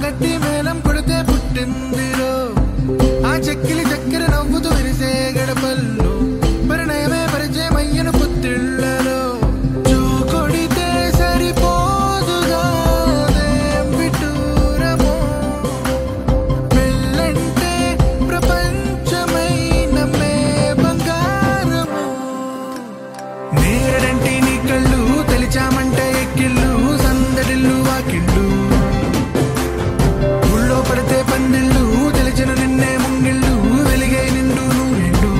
గట్టి మేళం కొడితే పుట్టిందిరో ఆ చెక్కిలి చక్కెర నవ్వుతూ విరిసే గడపల్లో పరిణయమే పరిచయం అయ్యను పుత్తిళ్లలో చూ కొడితే సరిపోదుగా విటూరమో పెళ్ళంటే ప్రపంచమై నమ్మే బంగారము నేరంటి నీ కళ్ళు తెలిచామంటే ఎక్కిళ్ళు సందడిల్లు వాకిళ్ళు ఊళ్ళో పడితే పందిళ్ళు తెలిచిన నిన్నే ముంగిళ్ళు వెలిగే నిండు నూరెండు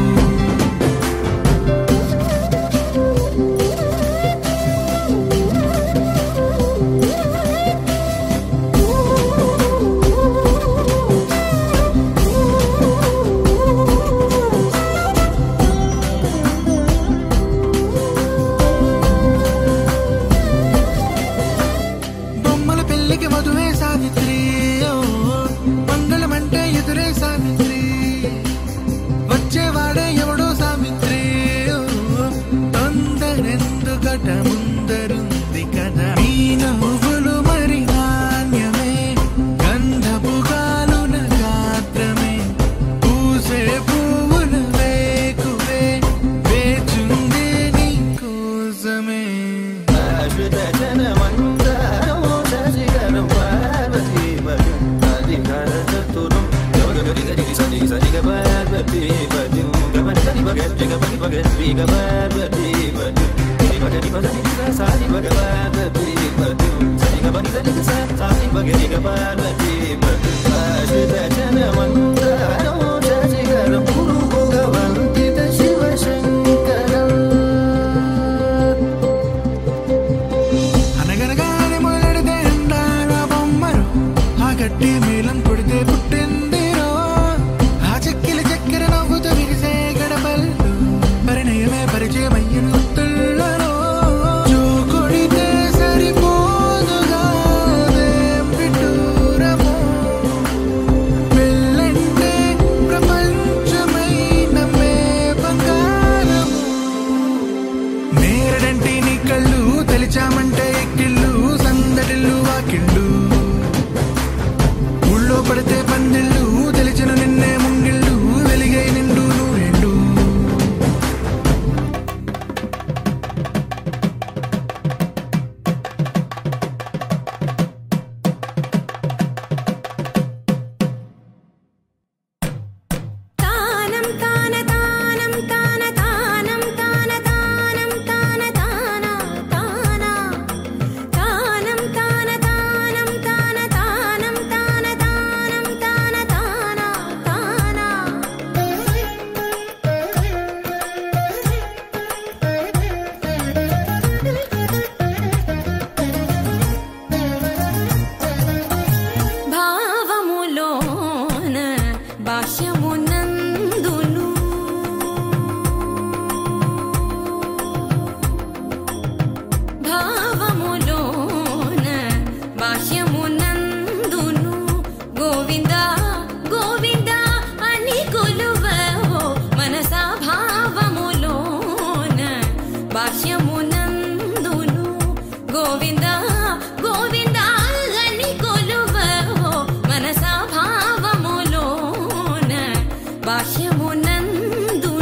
బొమ్మల పెళ్లికి మధువే సావిత్రి మంగళమంటే ఎదురే సావిత్రి వచ్చేవాడే ఎవడో సావిత్రి తొందరెందుకట ముందరుంది కదా మీ నవ్వులు మరి నాణ్యమే గంధపు గాలున గాత్రమే పూసే పువ్వుల వేకువే వేచుందే నీ కోసమే అనగనగానే మొదలెడితే అండాల బొమ్మరు ఆ గట్టి మేళం కొడితే పుట్టిందిరో ఆ చెక్కిలి చక్కెర నవ్వుతూ విరిసే గడపల్లో పరిణయమే పరిచయం అయ్యను గుర్తులలో చూ కొడితే సరిపోదుగా విటూరమో పెళ్ళంటే ప్రపంచమై నమ్మే బంగారము నేరడంటి నీ కళ్ళు తెలిచామంటే ఎక్కిళ్ళు సందడిల్లు వాకిళ్ళు ఊళ్ళో పడితే పందిళ్ళు తెలిచిన నిన్నే ముంగిళ్ళు వెలిగే నిండు నూరెండు తానం తాన తానం తాన తానం తాన తానం తాన తాన తాన తానం తాన తానం తాన తానం తాన తానం తాన తాన భావములోన భాష్యమునందును భావములోన భాష్యమునందును గోవింద గోవింద అని కొలువవో మనసా భావములోన భాష్యమునందును గోవింద గోవింద అని కొలువవో మనసా భావములోన భాష్యమునందును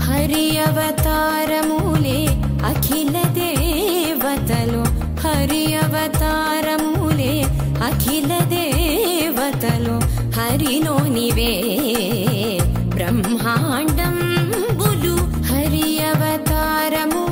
హరి అవతారములే అఖిల దేవతలు హరి అవతారములే అఖిల దేవతలు హరిలోనివే బ్రహ్మాండం బులు హరి అవతారము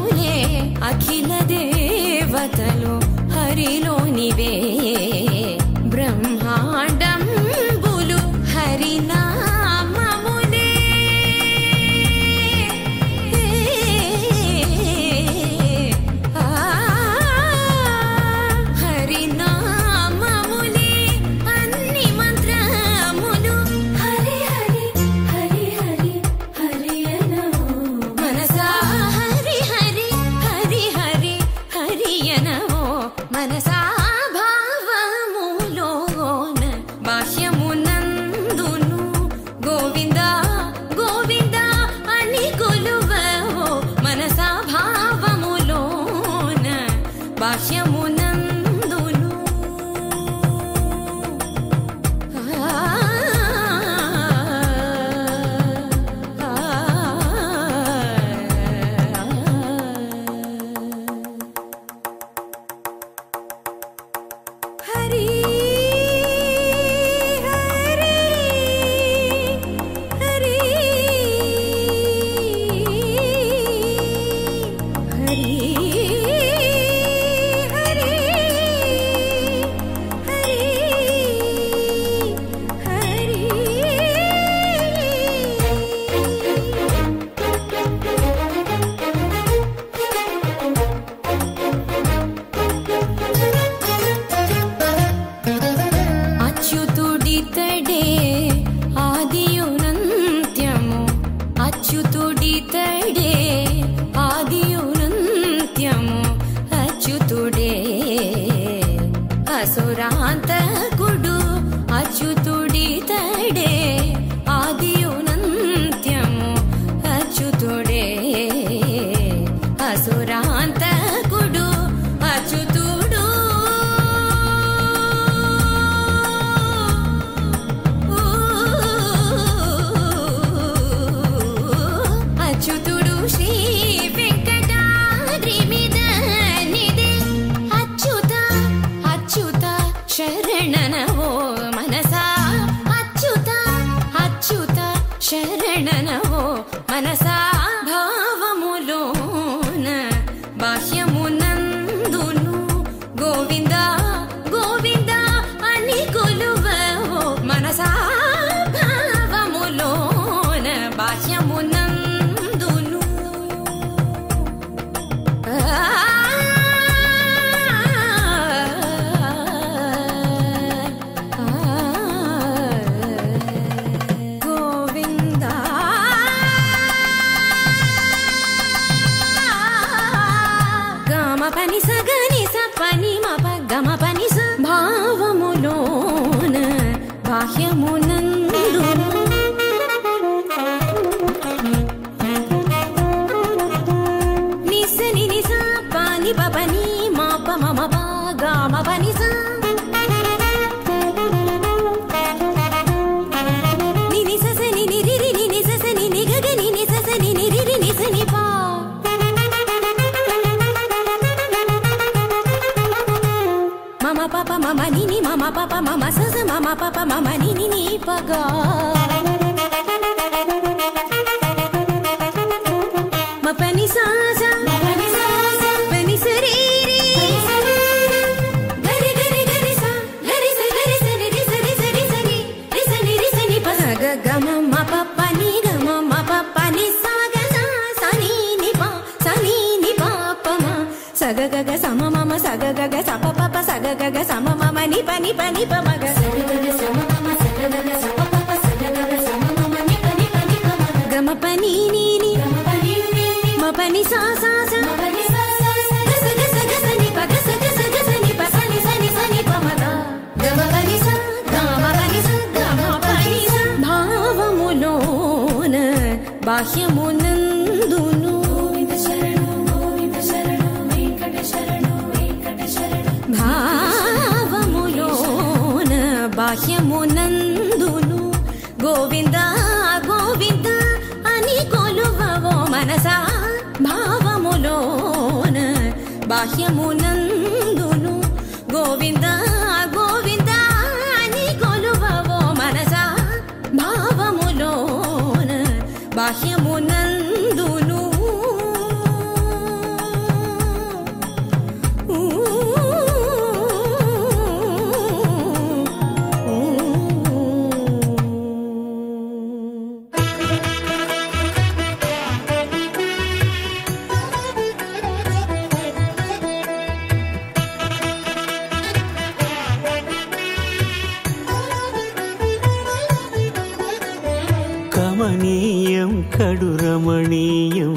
కమనీయం కడు రమణీయం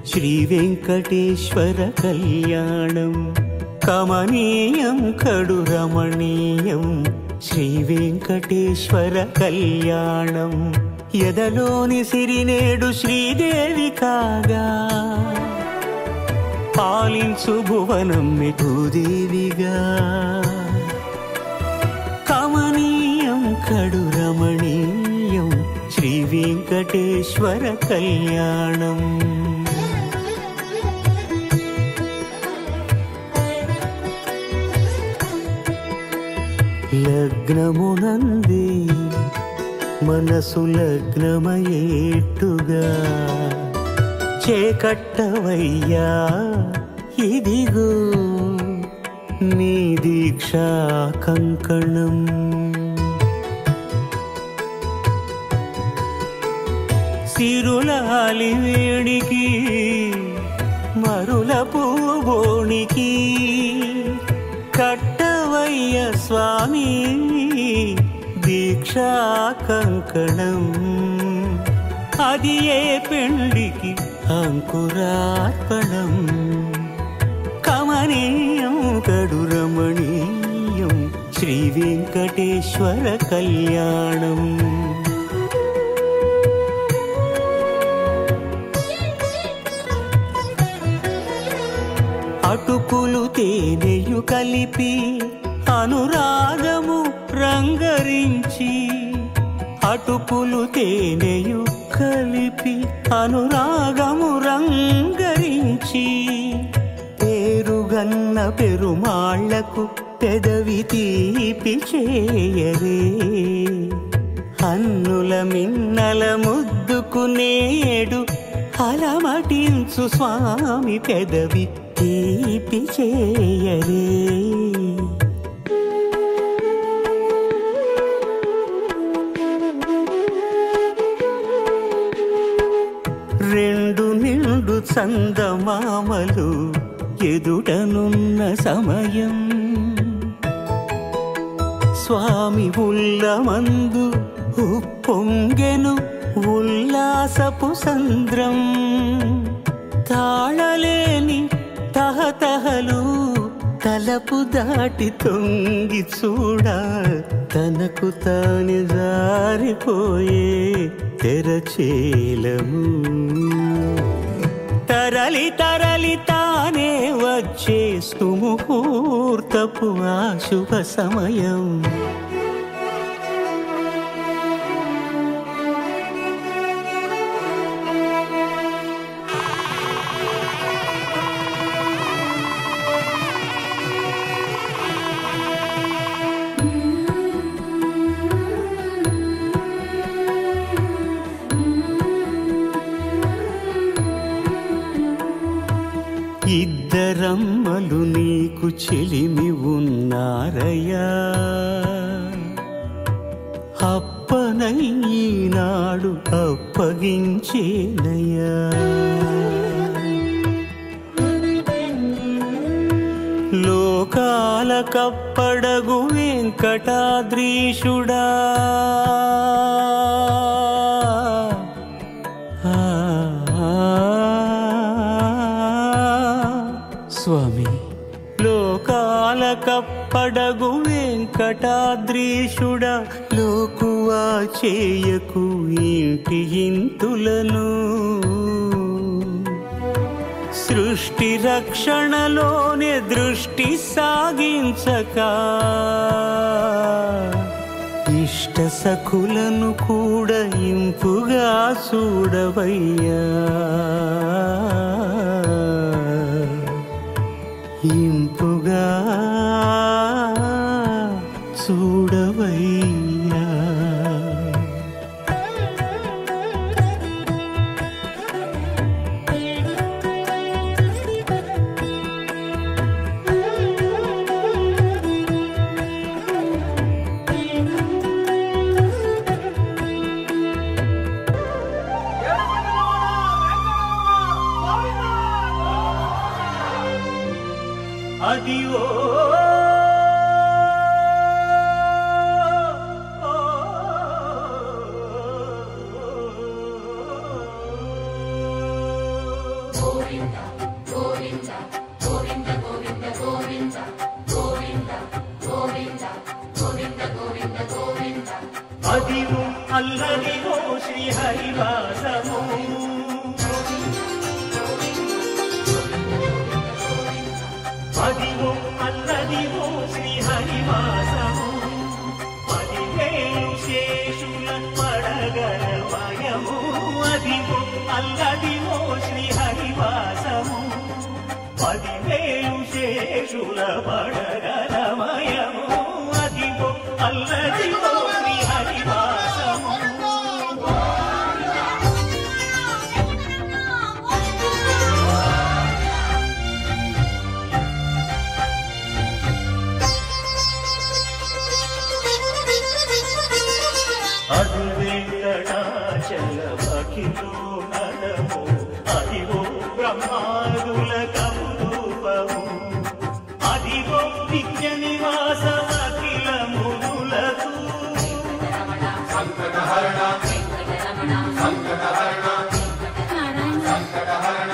శ్రీ వెంకటేశ్వర కళ్యాణం. కమనీయం కడు రమణీయం శ్రీ వెంకటేశ్వర కళ్యాణం. ఎదలోని సిరినేడు శ్రీదేవి కాగా పాలించు భువనం భూదేవిగా. కమనీయం కడు రమణీయం శ్రీ వెంకటేశ్వర కళ్యాణం. లగ్నమునంది మనసు లగ్నమయేట్టుగా చేకట్టవయ్యా ఇదిగో నీ దీక్షా కంకణం. సిరులాలి వేడికి మరుల పూబోనికి కట్టవయ్య స్వామి దీక్షా కంకణం. అది ఏ పెండికి అంకురార్పణం. కమనీయం కడు రమణీయం శ్రీ వెంకటేశ్వర కళ్యాణం. అటుకులు తేనెయు కలిపి అనురాగము రంగరించి, అటుకులు తేనెయు కలిపి అనురాగము రంగరించి, పేరుగన్న పెరుమాళ్లకు పెదవి తీపి చేయరే. అన్నుల మిన్నల ముద్దుకునేడు అలమటించు స్వామి పెదవి తీపి చేయరే. రెండు నిండు చందమామలు ఎదుటనున్న సమయం, స్వామి ఉల్లమందు ఉప్పొంగెను ఉల్లాసపు సంద్రం. తాళలేని తహతహలు తలపు దాటి తొంగి చూడ, తనకు తాను జారిపోయే తెరచేలము. తరలి తరలి తానే వచ్చేస్తు ముహూర్తపు ఆ శుభ సమయం. ఇద్దరమ్మలు నీకు చెలిమి ఉన్నారయ్యా, అప్పనయ్యనాడు అప్పగించేనయ్యా. లోకాల కప్పడగు వెంకటాద్రీషుడా, స్వామి లోకాల కప్పడగు వెంకటాద్రీషుడా, లోకువా చేయకు ఇంటి ఇంతులను. సృష్టి రక్షణలోనే దృష్టి సాగించక, ఇష్ట సఖులను కూడా ఇంపుగా చూడవయ్యా, ఇంపుగా చూడవయ్యా. అదివో అదివో అల్లదివో శ్రీహరివాసము, అదివో అల్లదివో శ్రీహరివాసము. 10,000 శేషుల పడగలమయము, అదివో అల్లదివో శ్రీహరివాసము. 10,000 శేషుల పడగలమయము, అదివో అల్లదివో శ్రీహరివాసము. సఖిలో నడము అదిగో బ్రహ్మాదుల కపురూపము అదిగో నిత్య నివాసం అఖిల మునులకు సంకటహరణ సంకటహరణ సంకటహరణ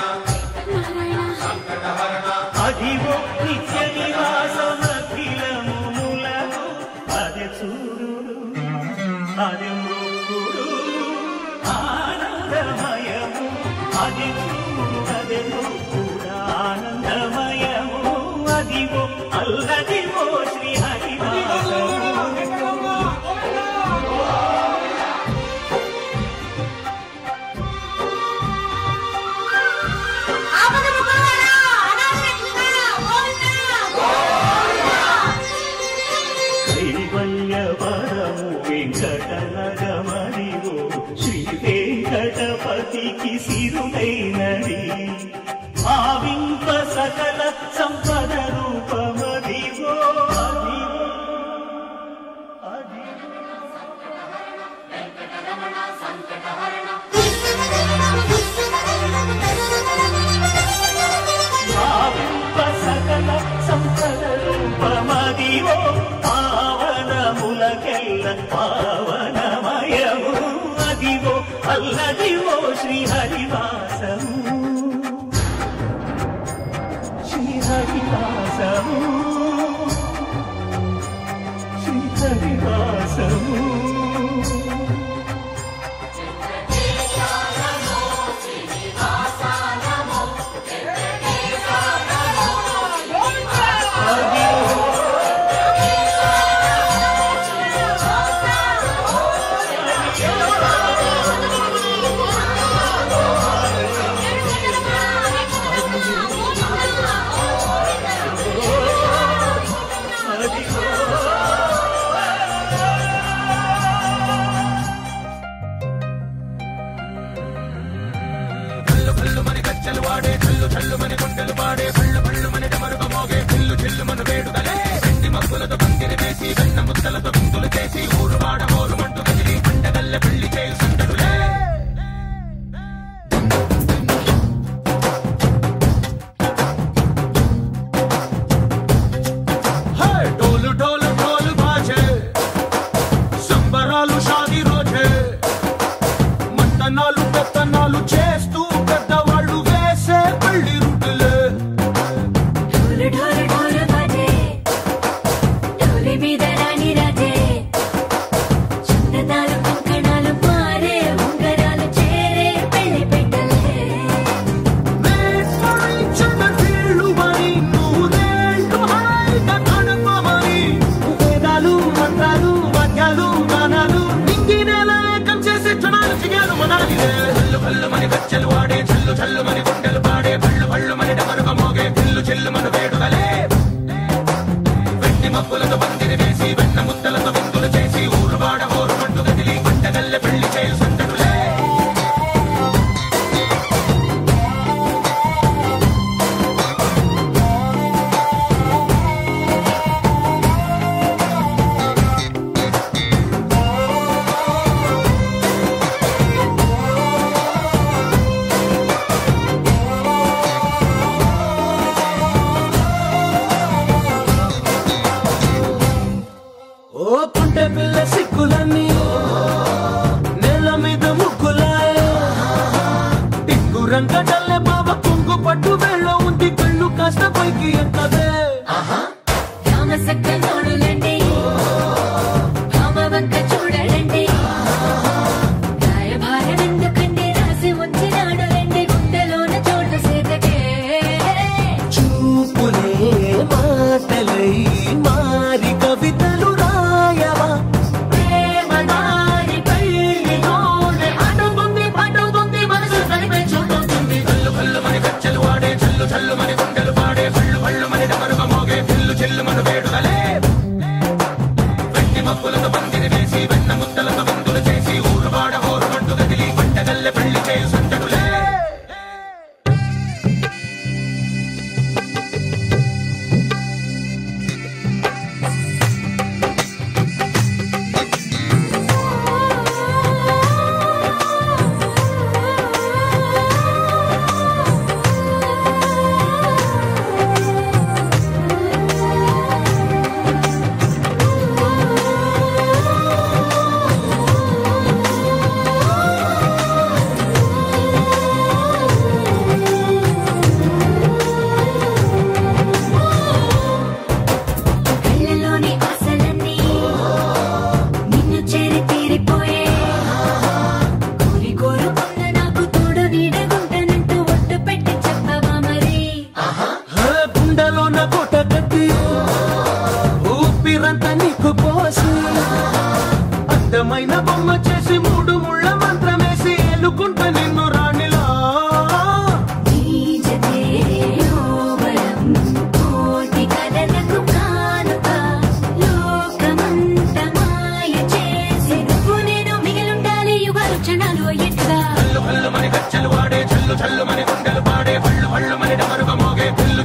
సంకటహరణ అదిగో నిత్య నివాసం అఖిల మునులకు అది చూడు అది మృక్కుడు ఆనందమయము అది చూడు అది మృక్కుడు ఆనందమయము అదిగో అల్లదిగో శ్రీ హరివాసము కైవల్యవరము వెంకటనగమడిగో శ్రీ వెంకటపతికి సిరులైనది భావింప సకల సంపద రూపమదిగో భావింప సకల సంపద రూపమదిగో పావనములకెల్ల పావనమయము అదిగో అల్లదిగో శ్రీ హరివాసము శ్రీ హరివాసము శ్రీ హరివాసము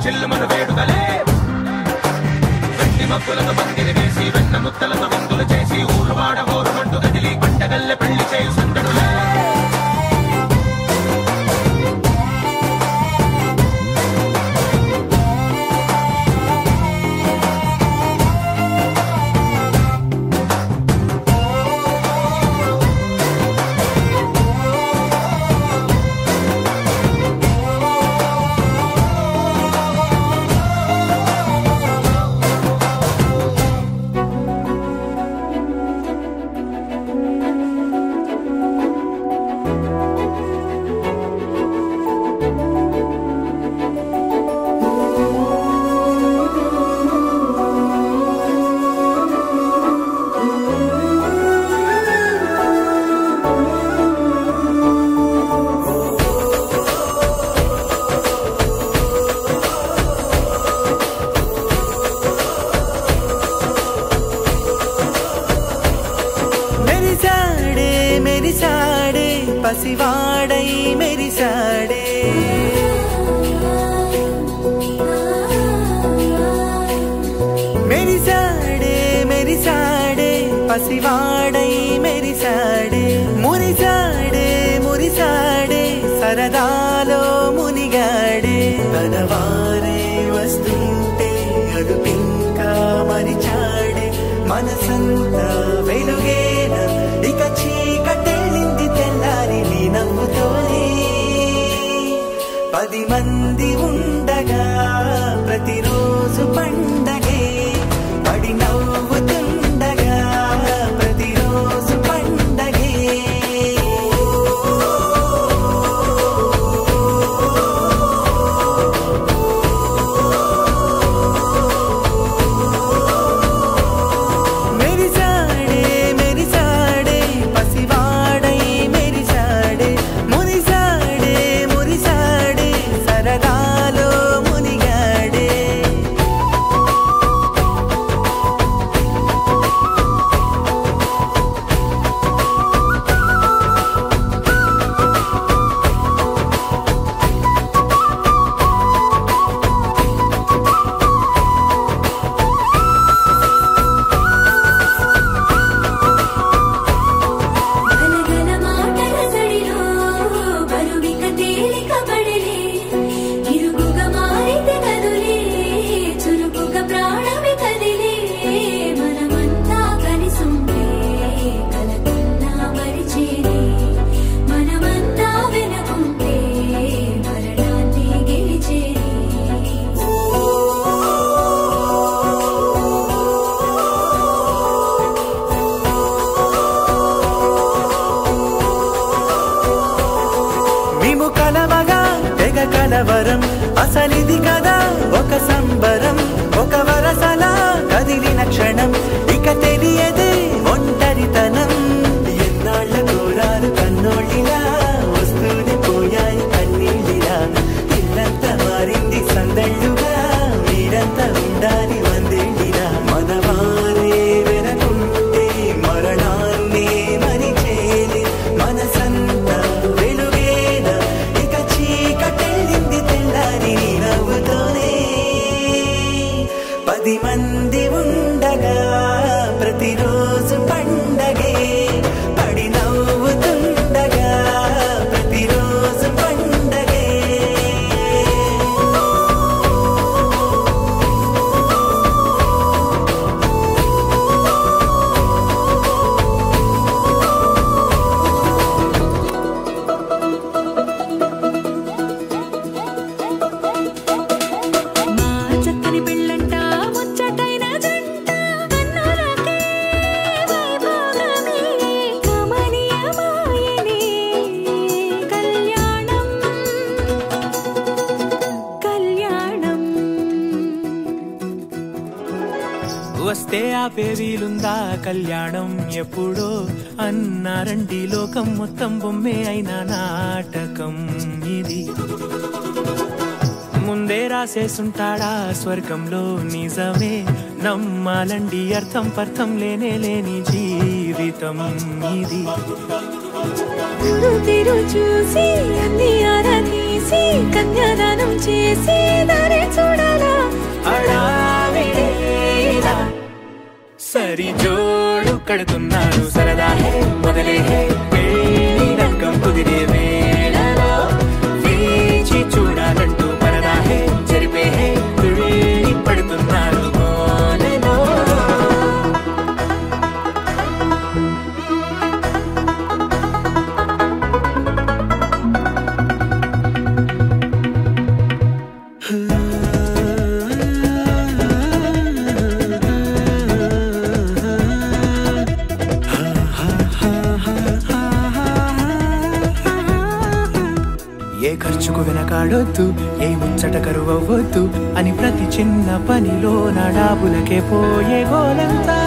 చిల్లు మన వేడుకలే వెండి మబ్బులతో పందిరి వేసి వెన్న ముద్దలతో విందులు చేసి ఊరు వాడ హోరుమంటూ కదిలి పండగల్లె పెళ్లి చేయు సందడులే పసివాడై మెరిసాడే మెరిసాడే మెరిసాడే పసివాడై మెరిసాడే మురిసాడే మురిసాడే సరదాలో మునిగాడే తనవారే వస్తుంటే అరుపింకా మరిచాడే మనసంతా వెలుగేన ఇక చీకటెళ్ళింది తెల్లారి నీ నవ్వుతోనే 10 మంది ఉండగా ప్రతిరోజు పండగే పడి నవ్వుతుండగా ప్రతిరోజు పండగే మెరిసాడే మెరిసాడే పసివాడై మెరిసాడే మురిసాడే మురిసాడే సరదాలో మునిగాడే గలగల మాటల సడిలో బరువిక తేలిక పడలే ఇరుగుగా మారితే కదులే చురుకుగా ప్రాణమి కదిలే మనమంతా కలిసుంటే కలకన్నా మరిచేనే మనమంతా వెనకుంటే మరణాన్ని గెలిచేనే మేము కలవగా తెగ కలవరం అసలిది కదా ఒక సంబరం ఒక వరసలా కదిలిన క్షణం ఇక తెలియదే ఒంటరితనం ఎన్నాళ్ళ కోరాలు కన్నోళ్ళిలా వస్తూనే పోయాయి కన్నీళ్ళిలా ఇల్లంతా మారింది సందళ్ళుగా మీరంతా ఉండాలి వందేళ్ళిలా మనవారే వెనకుంటే మరణాన్ని మరిచేలి మనసంతా వెలుగేన ఇక చీకటెళ్ళింది తెల్లారి నీ నవ్వుతోనే 10 మంది ఉండగా ప్రతిరోజు పండగే పడి నవ్వుతుండగా ప్రతిరోజు పండగే మా చక్కని పెళ్ళంట ముచ్చటైన జంట కన్నులకే వైభోగమే కమనీయమాయనే కళ్యాణం కళ్యాణం వస్తే ఆపే వీలుందా కళ్యాణం ఎప్పుడో అన్నారండి లోకం మొత్తం బొమ్మే అయిన నాటకం ఇది ముందే రాసేసుంటాడా స్వర్గంలో నిజమే నమ్మాలండి అర్థం పర్థం లేనే లేని జీవితం ఇది గురు తిరు చూసి అన్ని ఆరాధీసి కన్యాదానం చేసి దారి చూడ సరి జోడు కడుతున్నారు సరదా హే మొదలే హే పెళ్లి రంగం కుదిరే వేళలో వేచి చూడాలంటూ పరదా హే జరిపే హే తుళ్ళి పడుతున్నారు గోలలో ఏ ఖర్చుకు వెనకాడొద్దు ఏ ముచ్చట కరువవ్వొద్దు అని ప్రతి చిన్న పనిలో నా డాబులకే పోయే గోలంతా